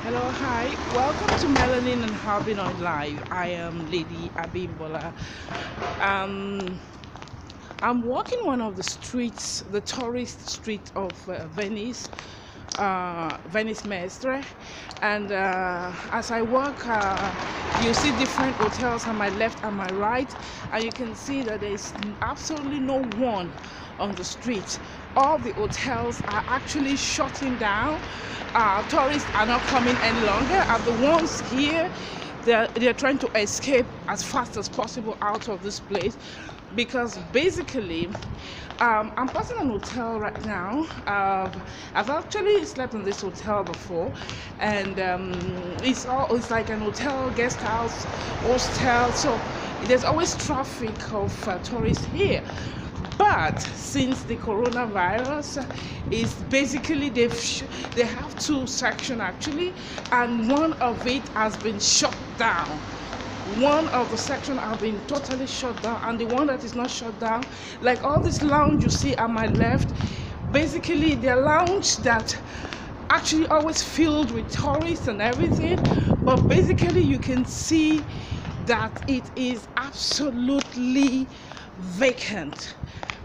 Hello, hi. Welcome to Melanin and Harbin on Live. I am Lady Abimbola. Um, I'm walking one of the streets, the tourist street of Venice, Venice Mestre, and as I walk, you see different hotels on my left and my right, and you can see that there is absolutely no one on the street. All the hotels are actually shutting down. Tourists are not coming any longer, and the ones here, they're trying to escape as fast as possible out of this place, because basically I'm passing an hotel right now. I've actually slept in this hotel before, and it's like an hotel, guest house, hostel, so there's always traffic of tourists here. But since the coronavirus is basically they have two sections actually, and one of it has been shut down. One of the sections have been totally shut down, and the one that is not shut down, like all this lounge you see on my left, basically they're lounge that actually always filled with tourists and everything, but basically you can see that it is absolutely vacant,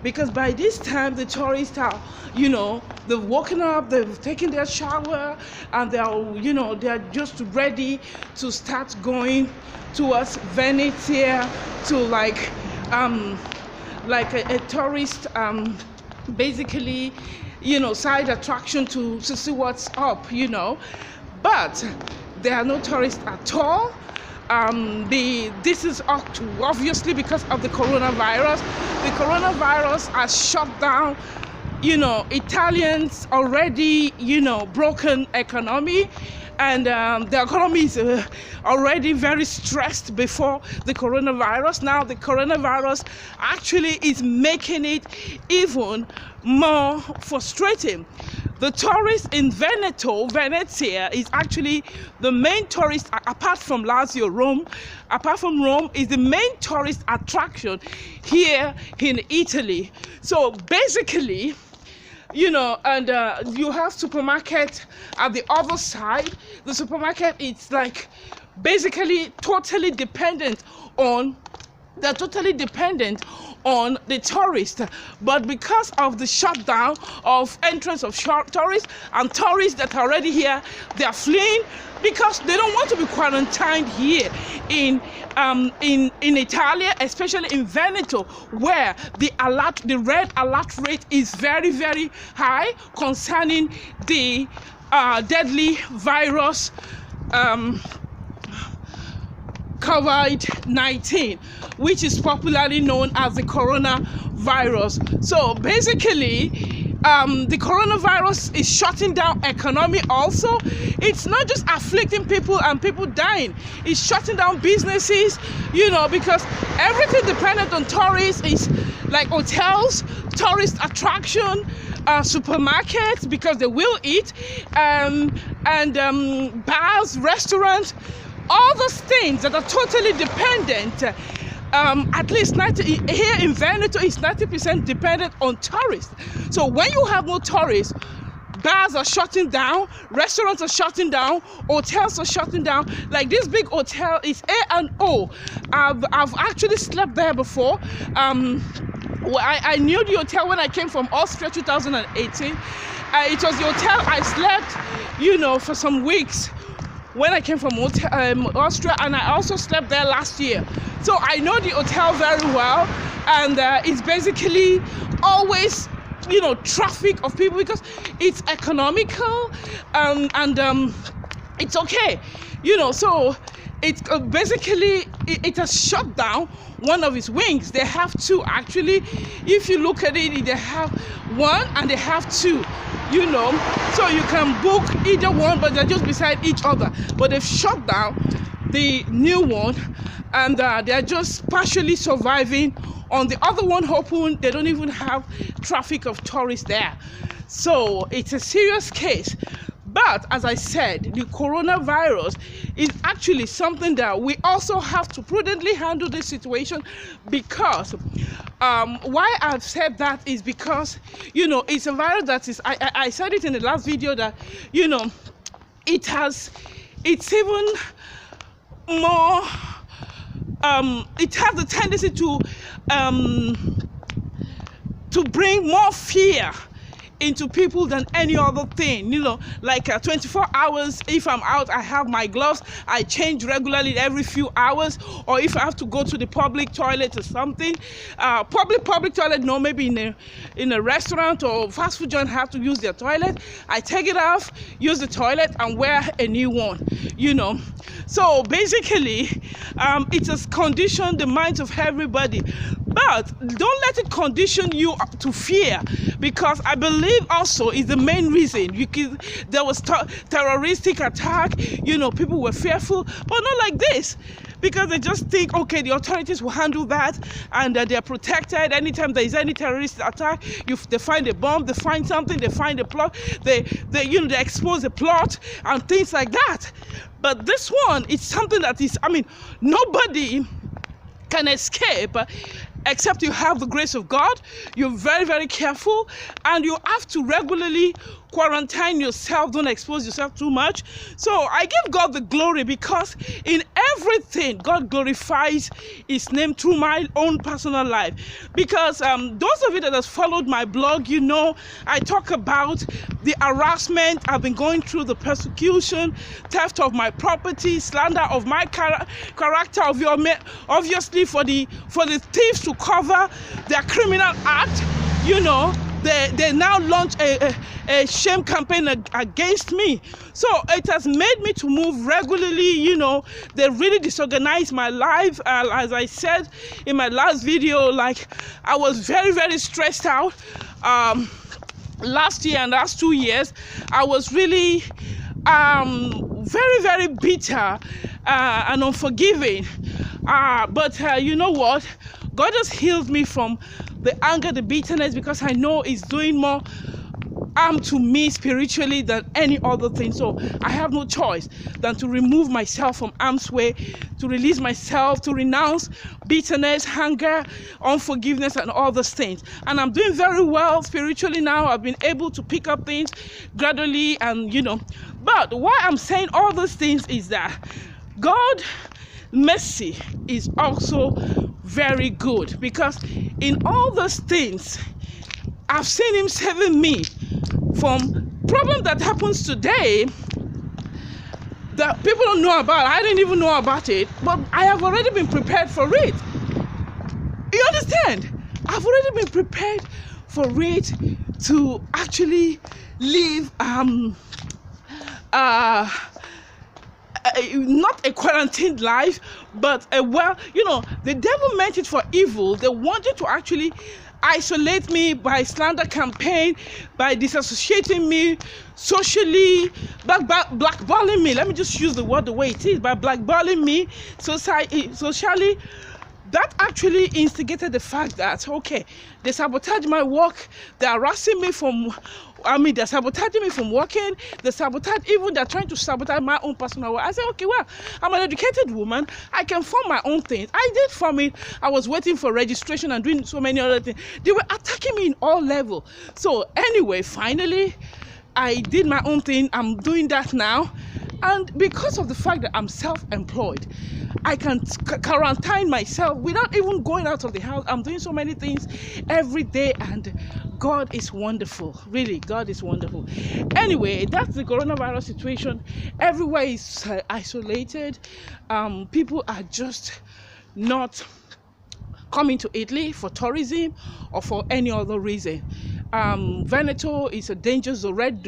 because by this time the tourists are, they've woken up, they've taken their shower, and they're just ready to start going towards Venice here, to like a tourist basically side attraction to see what's up, but there are no tourists at all. This is obviously because of the coronavirus. The coronavirus has shut down, Italians already, broken economy, and the economy is already very stressed before the coronavirus. Now the coronavirus actually is making it even more frustrating. The tourist in Venezia is actually the main tourist, apart from Lazio, Rome. Apart from Rome, is the main tourist attraction here in Italy. So basically, and you have supermarket at the other side. The supermarket is like basically totally dependent on the tourists, but because of the shutdown of entrance of tourists, and tourists that are already here, they are fleeing because they don't want to be quarantined here in Italy, especially in Veneto, where the red alert rate is very, very high concerning the deadly virus COVID-19, which is popularly known as the coronavirus. So basically, the coronavirus is shutting down economy also. It's not just afflicting people and people dying, it's shutting down businesses, because everything dependent on tourists is like hotels, tourist attraction, supermarkets, because they will eat, and bars, restaurants, all those things that are totally dependent. At least 90 here in Veneto is 90% dependent on tourists. So when you have no tourists, bars are shutting down, restaurants are shutting down, hotels are shutting down. Like this big hotel is A&O. I've actually slept there before. I knew the hotel when I came from Austria 2018. It was the hotel I slept, for some weeks when I came from Austria, and I also slept there last year. So I know the hotel very well, and it's basically always, traffic of people because it's economical, and it's okay, so it's basically, it has shut down one of its wings. They have two actually. If you look at it, they have one and they have two, so you can book either one, but they're just beside each other. But they've shut down the new one, and they're just partially surviving. On the other one open, they don't even have traffic of tourists there. So it's a serious case. But as I said, the coronavirus is actually something that we also have to prudently handle this situation, because why I've said that is because, it's a virus that is, I said it in the last video that, it's even more, it has the tendency to bring more fear into people than any other thing, like 24 hours. If I'm out, I have my gloves, I change regularly every few hours. Or if I have to go to the public toilet or something, public toilet, no, maybe in a restaurant or fast food joint, have to use their toilet, I take it off, use the toilet, and wear a new one. So basically, it has conditioned the minds of everybody. But don't let it condition you to fear, because I believe also is the main reason. There was terroristic attack, people were fearful, but not like this, because they just think, okay, the authorities will handle that, and they're protected. Anytime there is any terrorist attack, they find a bomb, they find something, they find a plot, they expose a plot and things like that. But this one, it's something that is, nobody can escape except you have the grace of God. You're very, very careful, and you have to regularly quarantine yourself. Don't expose yourself too much. So I give God the glory, because in everything God glorifies his name through my own personal life. Because those of you that have followed my blog, I talk about the harassment I've been going through, the persecution, theft of my property, slander of my character, obviously for the thieves to cover their criminal act. They now launch a shame campaign against me. So it has made me to move regularly. They really disorganized my life. As I said in my last video, like, I was very, very stressed out. Last year and last 2 years, I was really very, very bitter and unforgiving. But you know what? God has healed me from the anger, the bitterness, because I know it's doing more harm to me spiritually than any other thing. So I have no choice than to remove myself from harm's way, to release myself, to renounce bitterness, anger, unforgiveness, and all those things. And I'm doing very well spiritually now. I've been able to pick up things gradually, and But why I'm saying all those things is that God mercy is also very good, because in all those things I've seen him saving me from problem that happens today that people don't know about. I didn't even know about it, but I have already been prepared for it. You understand? I've already been prepared for it to actually live not a quarantined life, but the devil meant it for evil. They wanted to actually isolate me by slander campaign, by disassociating me socially, blackballing me. Let me just use the word the way it is, by blackballing me socially. That actually instigated the fact that, okay, they sabotage my work, they're harassing me they're sabotaging me from working, they're trying to sabotage my own personal work. I said, okay, well, I'm an educated woman, I can form my own things. I did form it. I was waiting for registration and doing so many other things. They were attacking me in all levels. So anyway, finally, I did my own thing. I'm doing that now. And because of the fact that I'm self-employed, I can quarantine myself without even going out of the house. I'm doing so many things every day, and God is wonderful. Really, God is wonderful. Anyway, that's the coronavirus situation. Everywhere is isolated. People are just not coming to Italy for tourism or for any other reason. Veneto is a dangerous red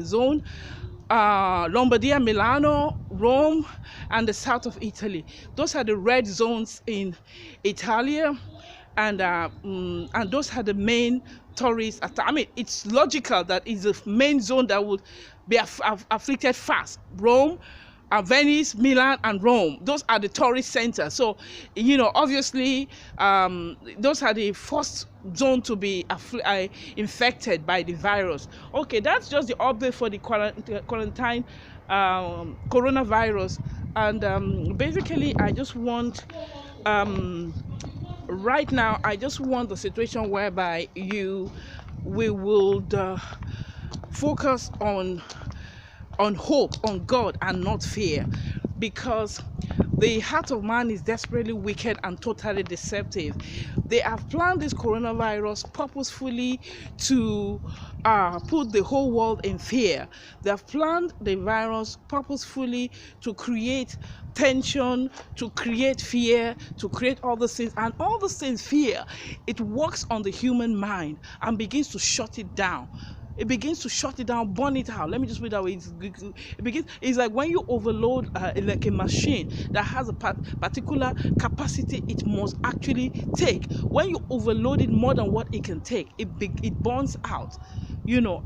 zone. Lombardia, Milano, Rome, and the south of Italy. Those are the red zones in Italy, and those are the main tourist. It's logical that it's the main zone that would be afflicted fast. Rome, Venice, Milan, and Rome. Those are the tourist centers. So, obviously, those are the first zone to be infected by the virus. Okay, that's just the update for the quarantine coronavirus. And basically, I just want, right now, I just want the situation whereby we would focus on on hope, on God, and not fear, because the heart of man is desperately wicked and totally deceptive. They have planned this coronavirus purposefully to put the whole world in fear. They have planned the virus purposefully to create tension, to create fear, to create all these things. And all these things, fear, it works on the human mind and begins to shut it down. It begins to shut it down, burn it out. Let me just put it that way. It's like when you overload like a machine that has a particular capacity it must actually take. When you overload it more than what it can take, it burns out.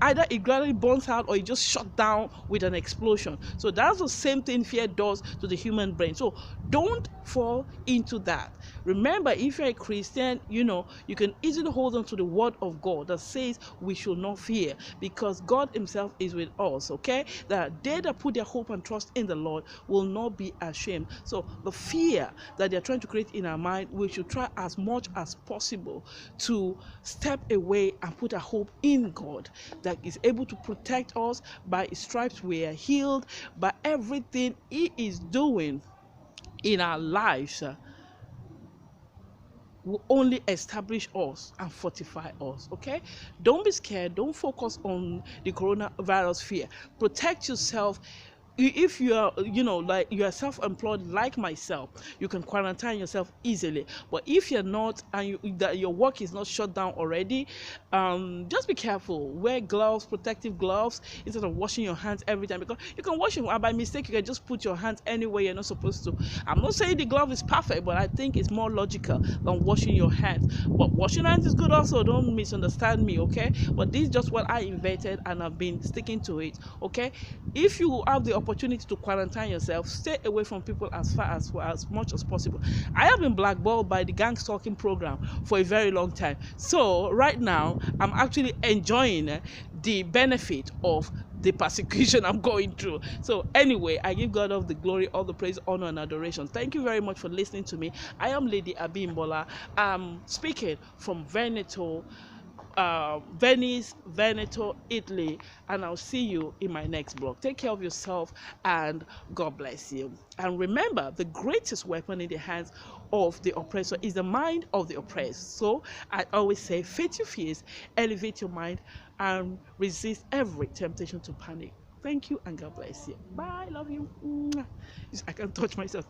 Either it gradually burns out or it just shut down with an explosion. So that's the same thing fear does to the human brain. So don't fall into that. Remember, if you're a Christian, you can easily hold on to the word of God that says we should not fear, because God himself is with us. Okay, that they that put their hope and trust in the Lord will not be ashamed. So the fear that they're trying to create in our mind, we should try as much as possible to step away and put our hope in God, that is able to protect us. By his stripes we are healed. By everything he is doing in our lives will only establish us and fortify us. Okay, don't be scared. Don't focus on the coronavirus fear. Protect yourself. If you are like you are self-employed like myself, you can quarantine yourself easily. But if you're not, and that your work is not shut down already, just be careful. Wear gloves, protective gloves, instead of washing your hands every time, because you can wash your by mistake. You can just put your hands anywhere you're not supposed to. I'm not saying the glove is perfect, but I think it's more logical than washing your hands. But washing hands is good also, don't misunderstand me. Okay, but this is just what I invented and I've been sticking to it. Okay, if you have the opportunity to quarantine yourself, stay away from people as much as possible. I have been blackballed by the gang stalking program for a very long time. So right now, I'm actually enjoying the benefit of the persecution I'm going through. So anyway, I give God all the glory, all the praise, honor, and adoration. Thank you very much for listening to me. I am Lady Abimbola. I'm speaking from Venice, Veneto, Italy, and I'll see you in my next blog. Take care of yourself and God bless you. And remember, the greatest weapon in the hands of the oppressor is the mind of the oppressed. So I always say, face your fears, elevate your mind, and resist every temptation to panic. Thank you and God bless you. Bye. Love you. I can touch myself.